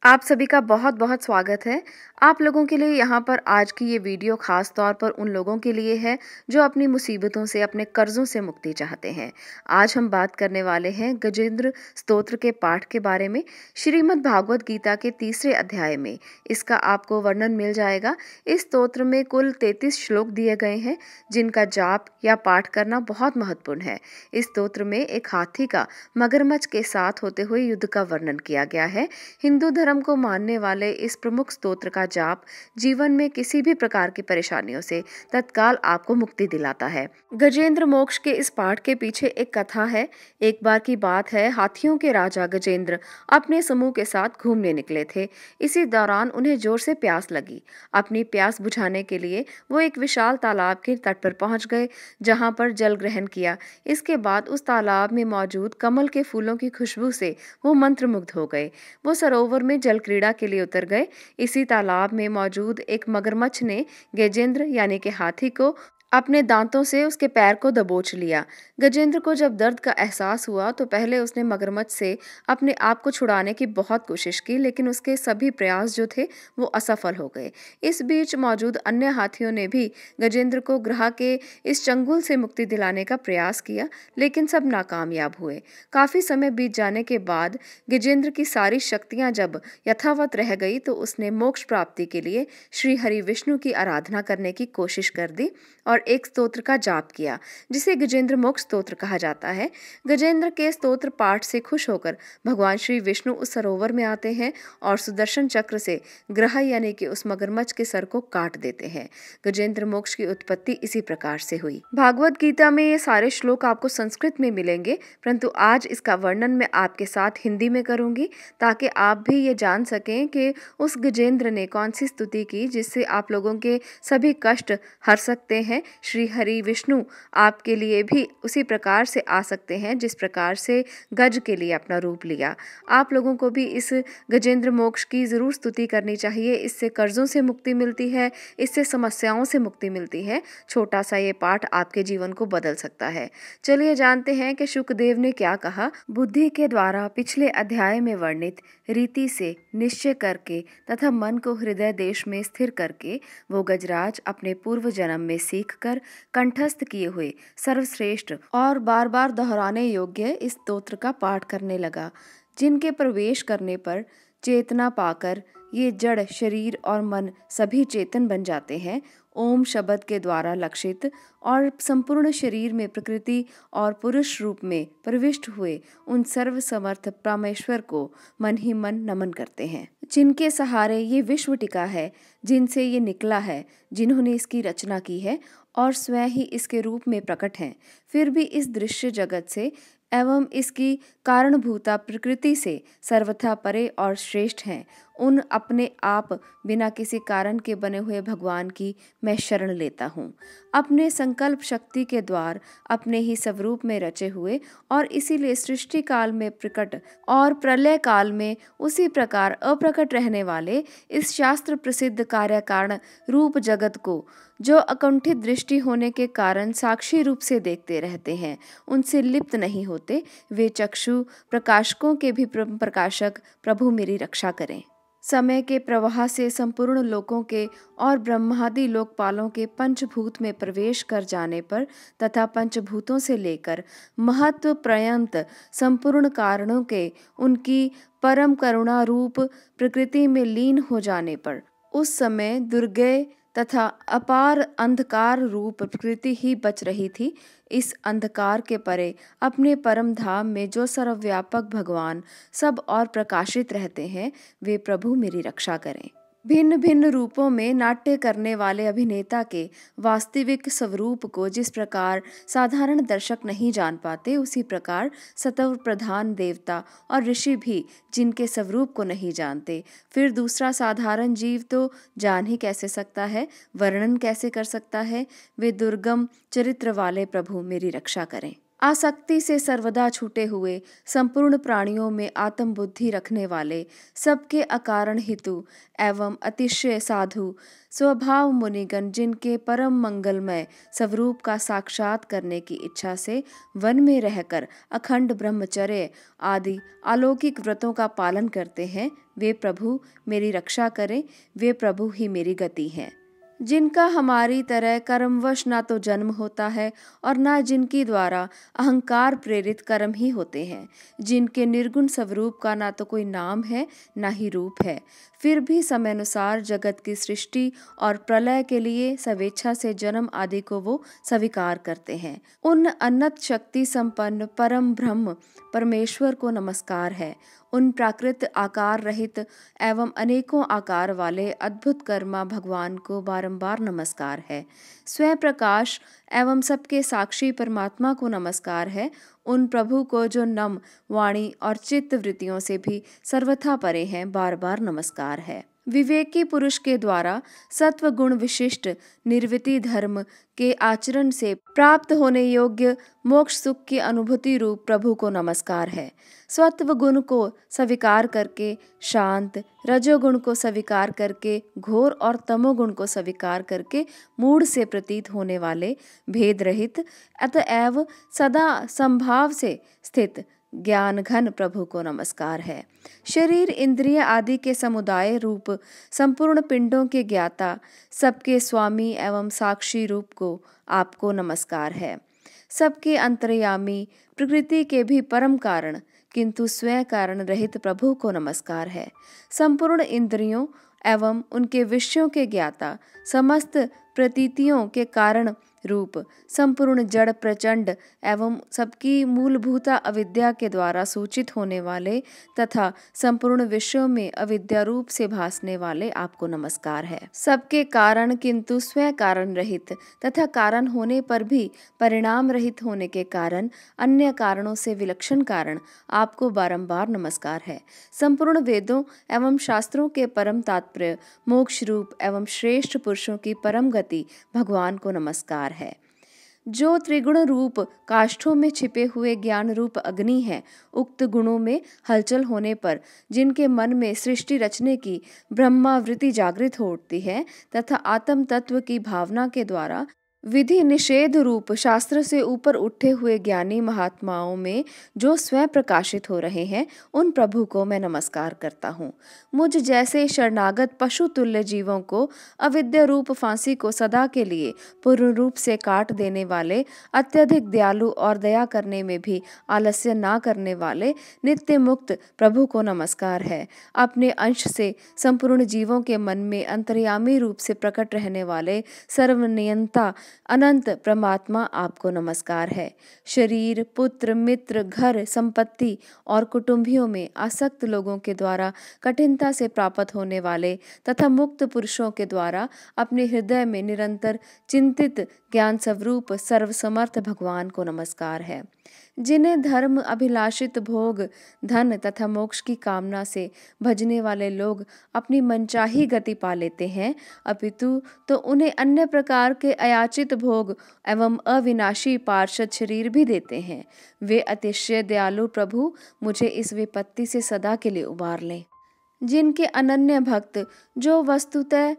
आप सभी का बहुत बहुत स्वागत है। आप लोगों के लिए यहाँ पर आज की ये वीडियो खास तौर पर उन लोगों के लिए है जो अपनी मुसीबतों से, अपने कर्जों से मुक्ति चाहते हैं। आज हम बात करने वाले हैं गजेंद्र स्तोत्र के पाठ के बारे में। श्रीमद् भागवत गीता के 3रे अध्याय में इसका आपको वर्णन मिल जाएगा। इस स्तोत्र में कुल 33 श्लोक दिए गए हैं जिनका जाप या पाठ करना बहुत महत्वपूर्ण है। इस स्तोत्र में एक हाथी का मगरमच्छ के साथ होते हुए युद्ध का वर्णन किया गया है। हिंदू धर्म को मानने वाले इस प्रमुख स्तोत्र का जाप जीवन में किसी भी प्रकार की परेशानियों से तत्काल आपको मुक्ति दिलाता है। गजेंद्र मोक्ष के इस पाठ के पीछे एक कथा है। एक बार की बात है, हाथियों के राजा गजेंद्र अपने समूह के साथ घूमने निकले थे। इसी दौरान उन्हें जोर से प्यास लगी। अपनी प्यास बुझाने के लिए वो एक विशाल तालाब के तट पर पहुंच गए, जहां पर जल ग्रहण किया। इसके बाद उस तालाब में मौजूद कमल के फूलों की खुशबू से वो मंत्रमुग्ध हो गए। वो सरोवर में जल क्रीड़ा के लिए उतर गए। इसी तालाब में मौजूद एक मगरमच्छ ने गजेंद्र यानी कि हाथी को अपने दांतों से उसके पैर को दबोच लिया। गजेंद्र को जब दर्द का एहसास हुआ तो पहले उसने मगरमच्छ से अपने आप को छुड़ाने की बहुत कोशिश की, लेकिन उसके सभी प्रयास जो थे वो असफल हो गए। इस बीच मौजूद अन्य हाथियों ने भी गजेंद्र को ग्रह के इस चंगुल से मुक्ति दिलाने का प्रयास किया, लेकिन सब नाकामयाब हुए। काफी समय बीत जाने के बाद गजेंद्र की सारी शक्तियां जब यथावत रह गई तो उसने मोक्ष प्राप्ति के लिए श्री हरि विष्णु की आराधना करने की कोशिश कर दी और एक स्तोत्र का जाप किया जिसे गजेंद्र मोक्ष स्तोत्र कहा जाता है। गजेंद्र के स्तोत्र पाठ से खुश होकर भगवान श्री विष्णु उस सरोवर में आते हैं और सुदर्शन चक्र से ग्रह यानी कि उस मगरमच्छ के सर को काट देते हैं। गजेंद्र मोक्ष की उत्पत्ति इसी प्रकार से हुई। भागवत गीता में ये सारे श्लोक आपको संस्कृत में मिलेंगे, परंतु आज इसका वर्णन मैं आपके साथ हिंदी में करूंगी ताकि आप भी ये जान सकें कि उस गजेंद्र ने कौन सी स्तुति की जिससे आप लोगों के सभी कष्ट हर सकते हैं। श्री हरि विष्णु आपके लिए भी उसी प्रकार से आ सकते हैं जिस प्रकार से गज के लिए अपना रूप लिया। आप लोगों को भी इस गजेंद्र मोक्ष की जरूर स्तुति करनी चाहिए। इससे कर्जों से मुक्ति मिलती है, इससे समस्याओं से मुक्ति मिलती है। छोटा सा ये पाठ आपके जीवन को बदल सकता है। चलिए जानते हैं कि शुकदेव ने क्या कहा। बुद्धि के द्वारा पिछले अध्याय में वर्णित रीति से निश्चय करके तथा मन को हृदय देश में स्थिर करके वो गजराज अपने पूर्व जन्म में सीखकर कंठस्थ किए हुए सर्वश्रेष्ठ और बार बार दोहराने योग्य इस स्तोत्र का पाठ करने लगा, जिनके प्रवेश करने पर चेतना पाकर ये जड़ शरीर और मन सभी चेतन बन जाते हैं। ओम शब्द के द्वारा लक्षित और संपूर्ण शरीर में प्रकृति और पुरुष रूप में प्रविष्ट हुए उन सर्व समर्थ परमेश्वर को मन ही मन नमन करते हैं, जिनके सहारे ये विश्व टिका है, जिनसे ये निकला है, जिन्होंने इसकी रचना की है और स्वयं ही इसके रूप में प्रकट हैं, फिर भी इस दृश्य जगत से एवं इसकी कारणभूता प्रकृति से सर्वथा परे और श्रेष्ठ हैं। उन अपने आप बिना किसी कारण के बने हुए भगवान की मैं शरण लेता हूँ। अपने संकल्प शक्ति के द्वार अपने ही स्वरूप में रचे हुए और इसीलिए सृष्टि काल में प्रकट और प्रलय काल में उसी प्रकार अप्रकट रहने वाले इस शास्त्र प्रसिद्ध कार्य कारण रूप जगत को जो अकुंठित दृष्टि होने के कारण साक्षी रूप से देखते रहते हैं, उनसे लिप्त नहीं होते, वे चक्षु प्रकाशकों के भी प्रकाशक प्रभु मेरी रक्षा करें। समय के प्रवाह से संपूर्ण लोकों के और ब्रह्मादि लोकपालों के पंचभूत में प्रवेश कर जाने पर तथा पंचभूतों से लेकर महत्व पर्यंत संपूर्ण कारणों के उनकी परम करुणा रूप प्रकृति में लीन हो जाने पर उस समय दुर्गय तथा अपार अंधकार रूप प्रकृति ही बच रही थी। इस अंधकार के परे अपने परम धाम में जो सर्वव्यापक भगवान सब और प्रकाशित रहते हैं, वे प्रभु मेरी रक्षा करें। भिन्न भिन्न रूपों में नाट्य करने वाले अभिनेता के वास्तविक स्वरूप को जिस प्रकार साधारण दर्शक नहीं जान पाते, उसी प्रकार सत्व प्रधान देवता और ऋषि भी जिनके स्वरूप को नहीं जानते, फिर दूसरा साधारण जीव तो जान ही कैसे सकता है, वर्णन कैसे कर सकता है। वे दुर्गम चरित्र वाले प्रभु मेरी रक्षा करें। आसक्ति से सर्वदा छूटे हुए, संपूर्ण प्राणियों में आत्म बुद्धि रखने वाले, सबके अकारण हितु एवं अतिशय साधु स्वभाव मुनिगण, जिनके परम मंगलमय स्वरूप का साक्षात करने की इच्छा से वन में रहकर अखंड ब्रह्मचर्य आदि अलौकिक व्रतों का पालन करते हैं, वे प्रभु मेरी रक्षा करें। वे प्रभु ही मेरी गति हैं। जिनका हमारी तरह कर्मवश ना तो जन्म होता है और ना जिनकी द्वारा अहंकार प्रेरित कर्म ही होते हैं, जिनके निर्गुण स्वरूप का ना तो कोई नाम है ना ही रूप है, फिर भी समयानुसार जगत की सृष्टि और प्रलय के लिए स्वेच्छा से जन्म आदि को वो स्वीकार करते हैं। उन अनंत शक्ति संपन्न परम ब्रह्म परमेश्वर को नमस्कार है। उन प्राकृत आकार रहित एवं अनेकों आकार वाले अद्भुत कर्मा भगवान को बारंबार नमस्कार है। स्वयं प्रकाश एवं सबके साक्षी परमात्मा को नमस्कार है। उन प्रभु को जो नम वाणी और चित्त वृत्तियों से भी सर्वथा परे हैं, बार बार नमस्कार है। विवेकी पुरुष के द्वारा सत्व गुण विशिष्ट निर्वृति धर्म के आचरण से प्राप्त होने योग्य मोक्ष सुख की अनुभूति रूप प्रभु को नमस्कार है। सत्व गुण को स्वीकार करके शांत, रजोगुण को स्वीकार करके घोर और तमोगुण को स्वीकार करके मूढ़ से प्रतीत होने वाले भेद रहित अतएव सदा संभाव से स्थित ज्ञान घन प्रभु को नमस्कार है। शरीर इंद्रिय आदि के समुदाय रूप संपूर्ण पिंडों के ज्ञाता, सबके स्वामी एवं साक्षी रूप को आपको नमस्कार है। सबके अंतर्यामी, प्रकृति के भी परम कारण किंतु स्वयं कारण रहित प्रभु को नमस्कार है। संपूर्ण इंद्रियों एवं उनके विषयों के ज्ञाता, समस्त प्रतीतियों के कारण रूप संपूर्ण जड़ प्रचंड एवं सबकी मूलभूता अविद्या के द्वारा सूचित होने वाले तथा संपूर्ण विश्व में अविद्या रूप से भासने वाले आपको नमस्कार है। सबके कारण किंतु स्वयं कारण रहित तथा कारण होने पर भी परिणाम रहित होने के कारण अन्य कारणों से विलक्षण कारण आपको बारंबार नमस्कार है। संपूर्ण वेदों एवं शास्त्रों के परम तात्पर्य मोक्ष रूप एवं श्रेष्ठ पुरुषों की परम गति भगवान को नमस्कार है। जो त्रिगुण रूप काष्ठों में छिपे हुए ज्ञान रूप अग्नि है, उक्त गुणों में हलचल होने पर जिनके मन में सृष्टि रचने की ब्रह्मावृत्ति जागृत हो उठती है तथा आत्म तत्व की भावना के द्वारा विधि निषेध रूप शास्त्र से ऊपर उठे हुए ज्ञानी महात्माओं में जो स्वयं प्रकाशित हो रहे हैं, उन प्रभु को मैं नमस्कार करता हूँ। मुझ जैसे शरणागत पशु तुल्य जीवों को अविद्या रूप फांसी को सदा के लिए पूर्ण रूप से काट देने वाले, अत्यधिक दयालु और दया करने में भी आलस्य ना करने वाले नित्य मुक्त प्रभु को नमस्कार है। अपने अंश से संपूर्ण जीवों के मन में अंतर्यामी रूप से प्रकट रहने वाले सर्वनियंता अनंत परमात्मा आपको नमस्कार है। शरीर, पुत्र, मित्र, घर, संपत्ति और कुटुंबियों में आसक्त लोगों के द्वारा कठिनता से प्राप्त होने वाले तथा मुक्त पुरुषों के द्वारा अपने हृदय में निरंतर चिंतित ज्ञान स्वरूप सर्वसमर्थ भगवान को नमस्कार है। जिन्हें धर्म अभिलाषित भोग, धन तथा मोक्ष की कामना से भजने वाले लोग अपनी मनचाही गति पा लेते हैं, अपितु तो उन्हें अन्य प्रकार के अयाचित भोग एवं अविनाशी पार्षद शरीर भी देते हैं। वे अतिशय दयालु प्रभु मुझे इस विपत्ति से सदा के लिए उबार लें। जिनके अनन्य भक्त जो वस्तुतः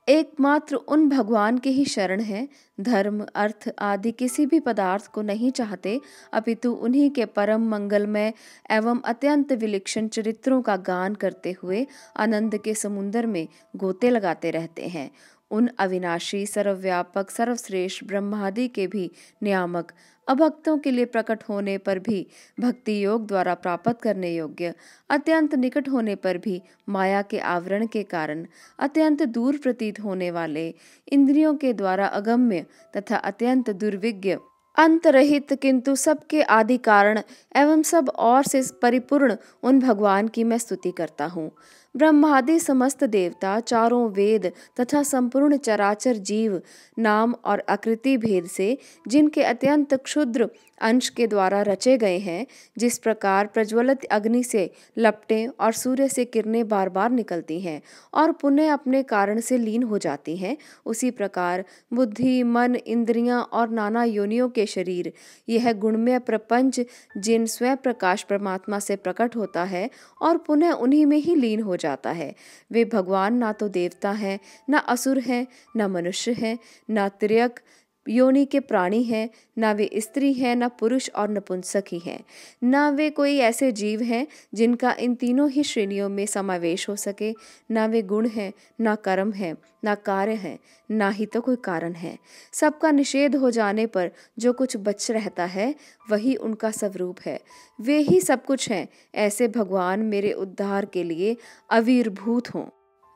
एकमात्र उन भगवान के ही शरण हैं, धर्म, अर्थ आदि किसी भी पदार्थ को नहीं चाहते, अपितु उन्हीं के परम मंगलमय एवं अत्यंत विलक्षण चरित्रों का गान करते हुए आनंद के समुद्र में गोते लगाते रहते हैं, उन अविनाशी, सर्वव्यापक, सर्वश्रेष्ठ ब्रह्मादि के भी नियामक, अभक्तों के लिए प्रकट होने पर भी भक्ति योग द्वारा प्राप्त करने योग्य, अत्यंत निकट होने पर भी माया के आवरण के कारण अत्यंत दूर प्रतीत होने वाले, इंद्रियों के द्वारा अगम्य तथा अत्यंत दुर्विज्ञ, अंतरहित किंतु सबके आदि कारण एवं सब और से परिपूर्ण उन भगवान की मैं स्तुति करता हूँ। ब्रह्मादि समस्त देवता, चारों वेद तथा संपूर्ण चराचर जीव नाम और आकृति भेद से जिनके अत्यंत क्षुद्र अंश के द्वारा रचे गए हैं, जिस प्रकार प्रज्वलित अग्नि से लपटें और सूर्य से किरणें बार बार निकलती हैं और पुनः अपने कारण से लीन हो जाती हैं, उसी प्रकार बुद्धि, मन, इंद्रियां और नाना योनियों के शरीर, यह गुणमय प्रपंच जिन स्वयं प्रकाश परमात्मा से प्रकट होता है और पुनः उन्हीं में ही लीन हो जाता है। वे भगवान ना तो देवता हैं, ना असुर हैं, ना मनुष्य हैं, ना तिर्यक योनि के प्राणी हैं, ना वे स्त्री हैं, ना पुरुष और नपुंसक ही हैं, ना वे कोई ऐसे जीव हैं जिनका इन तीनों ही श्रेणियों में समावेश हो सके, ना वे गुण हैं, ना कर्म हैं, ना कार्य हैं, ना ही तो कोई कारण है। सबका निषेध हो जाने पर जो कुछ बच रहता है वही उनका स्वरूप है। वे ही सब कुछ हैं। ऐसे भगवान मेरे उद्धार के लिए आविर्भूत हों।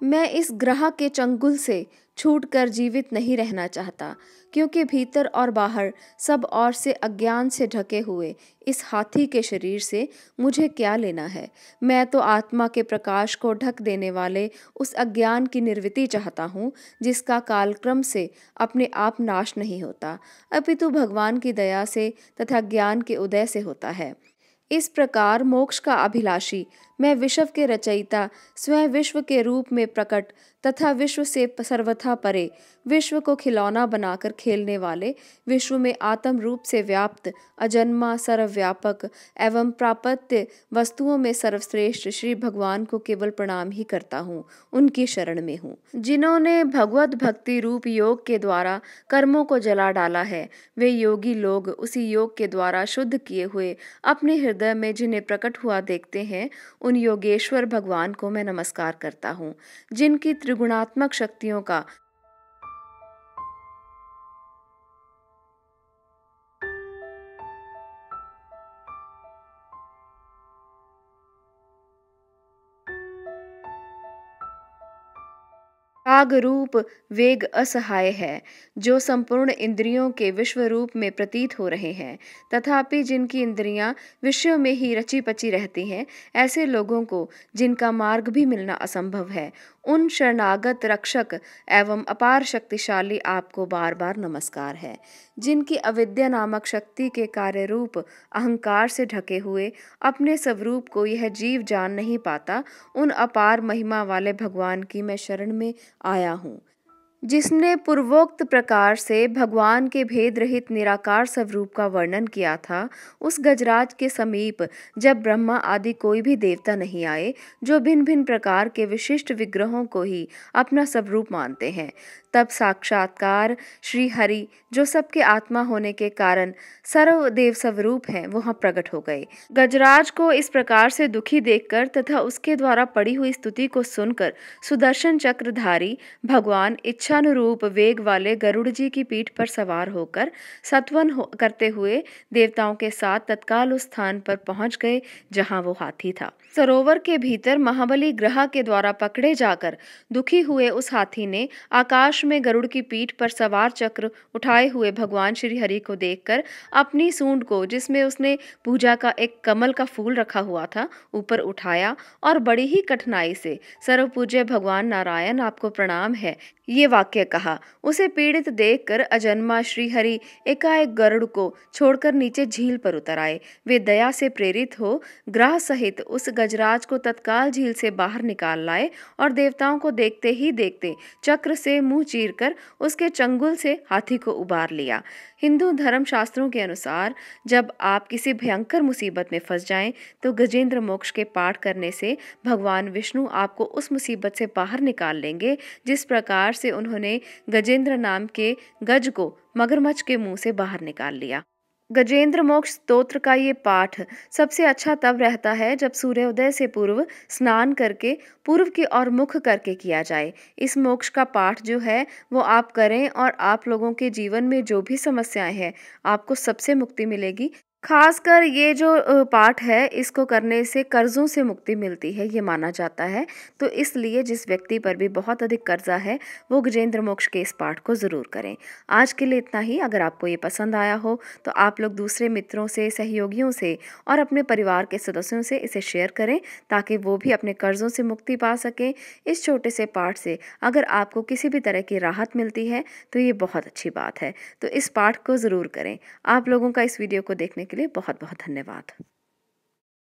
मैं इस ग्रह के चंगुल से छूटकर जीवित नहीं रहना चाहता, क्योंकि भीतर और बाहर सब ओर से अज्ञान से ढके हुए इस हाथी के शरीर से मुझे क्या लेना है। मैं तो आत्मा के प्रकाश को ढक देने वाले उस अज्ञान की निर्वृत्ति चाहता हूँ, जिसका कालक्रम से अपने आप नाश नहीं होता, अपितु भगवान की दया से तथा ज्ञान के उदय से होता है। इस प्रकार मोक्ष का अभिलाषी मैं, विश्व के रचयिता, स्वयं विश्व के रूप में प्रकट तथा विश्व से सर्वथा परे, विश्व को खिलौना बनाकर खेलने वाले, विश्व में आत्म रूप से व्याप्त, अजन्मा, सर्वव्यापक एवं प्रापत्य वस्तुओं में सर्वश्रेष्ठ श्री भगवान को केवल प्रणाम ही करता हूँ, उनकी शरण में हूँ। जिन्होंने भगवत भक्ति रूप योग के द्वारा कर्मों को जला डाला है, वे योगी लोग उसी योग के द्वारा शुद्ध किए हुए अपने हृदय में जिन्हें प्रकट हुआ देखते हैं, उन योगेश्वर भगवान को मैं नमस्कार करता हूँ, जिनकी त्रिगुणात्मक शक्तियों का राग रूप वेग असहाय है, जो संपूर्ण इंद्रियों के विश्व रूप में प्रतीत हो रहे हैं, तथापि जिनकी इंद्रियां विषयों में ही रची पची रहती हैं, ऐसे लोगों को जिनका मार्ग भी मिलना असंभव है, उन शरणागत रक्षक एवं अपार शक्तिशाली आपको बार बार नमस्कार है। जिनकी अविद्या नामक शक्ति के कार्य रूप अहंकार से ढके हुए अपने स्वरूप को यह जीव जान नहीं पाता, उन अपार महिमा वाले भगवान की मैं शरण में आया हूँ। जिसने पूर्वोक्त प्रकार से भगवान के भेद रहित निराकार स्वरूप का वर्णन किया था, उस गजराज के समीप जब ब्रह्मा आदि कोई भी देवता नहीं आए, जो भिन्न भिन्न प्रकार के विशिष्ट विग्रहों को ही अपना स्वरूप मानते हैं, तब साक्षात्कार श्री हरि, जो सबके आत्मा होने के कारण सर्वदेव स्वरूप हैं, वहां प्रकट हो गए। गजराज को इस प्रकार से दुखी देखकर तथा उसके द्वारा पड़ी हुई स्तुति को सुनकर सुदर्शन चक्रधारी भगवान इच्छानुरूप वेग वाले गरुड़ जी की पीठ पर सवार होकर सत्वन करते हुए देवताओं के साथ तत्काल उस स्थान पर पहुंच गए जहां वो हाथी था। सरोवर के भीतर महाबली ग्रह के द्वारा पकड़े जाकर दुखी हुए उस हाथी ने आकाश में गरुड़ की पीठ पर सवार चक्र उठाए हुए भगवान श्री हरि को देखकर अपनी सूंड को, जिसमें उसने पूजा का एक कमल का फूल रखा हुआ था, ऊपर उठाया और बड़ी ही कठिनाई से सर्वपूज्य भगवान नारायण आपको प्रणाम है, ये वाक्य कहा। उसे पीड़ित देखकर अजन्मा श्री हरि एकाएक गरुड़ को छोड़कर नीचे झील पर उतर आए। वे दया से प्रेरित हो ग्रह सहित उस गजराज को तत्काल झील से बाहर निकाल लाए और देवताओं को देखते ही देखते चक्र से मुंह चीरकर उसके चंगुल से हाथी को उबार लिया। हिंदू धर्म शास्त्रों के अनुसार जब आप किसी भयंकर मुसीबत में फंस जाएं, तो गजेंद्र मोक्ष के पाठ करने से भगवान विष्णु आपको उस मुसीबत से बाहर निकाल लेंगे, जिस प्रकार से उन्होंने गजेंद्र नाम के गज को मगरमच्छ के मुंह से बाहर निकाल लिया। गजेंद्र मोक्ष स्तोत्र का ये पाठ सबसे अच्छा तब रहता है जब सूर्योदय से पूर्व स्नान करके पूर्व की ओर मुख करके किया जाए। इस मोक्ष का पाठ जो है वो आप करें और आप लोगों के जीवन में जो भी समस्याएं हैं, आपको सबसे मुक्ति मिलेगी। खासकर ये जो पाठ है, इसको करने से कर्जों से मुक्ति मिलती है, ये माना जाता है। तो इसलिए जिस व्यक्ति पर भी बहुत अधिक कर्जा है, वो गजेंद्र मोक्ष के इस पाठ को ज़रूर करें। आज के लिए इतना ही। अगर आपको ये पसंद आया हो तो आप लोग दूसरे मित्रों से, सहयोगियों से और अपने परिवार के सदस्यों से इसे शेयर करें, ताकि वो भी अपने कर्जों से मुक्ति पा सकें। इस छोटे से पाठ से अगर आपको किसी भी तरह की राहत मिलती है तो ये बहुत अच्छी बात है। तो इस पाठ को ज़रूर करें। आप लोगों का इस वीडियो को देखने के लिए बहुत बहुत धन्यवाद।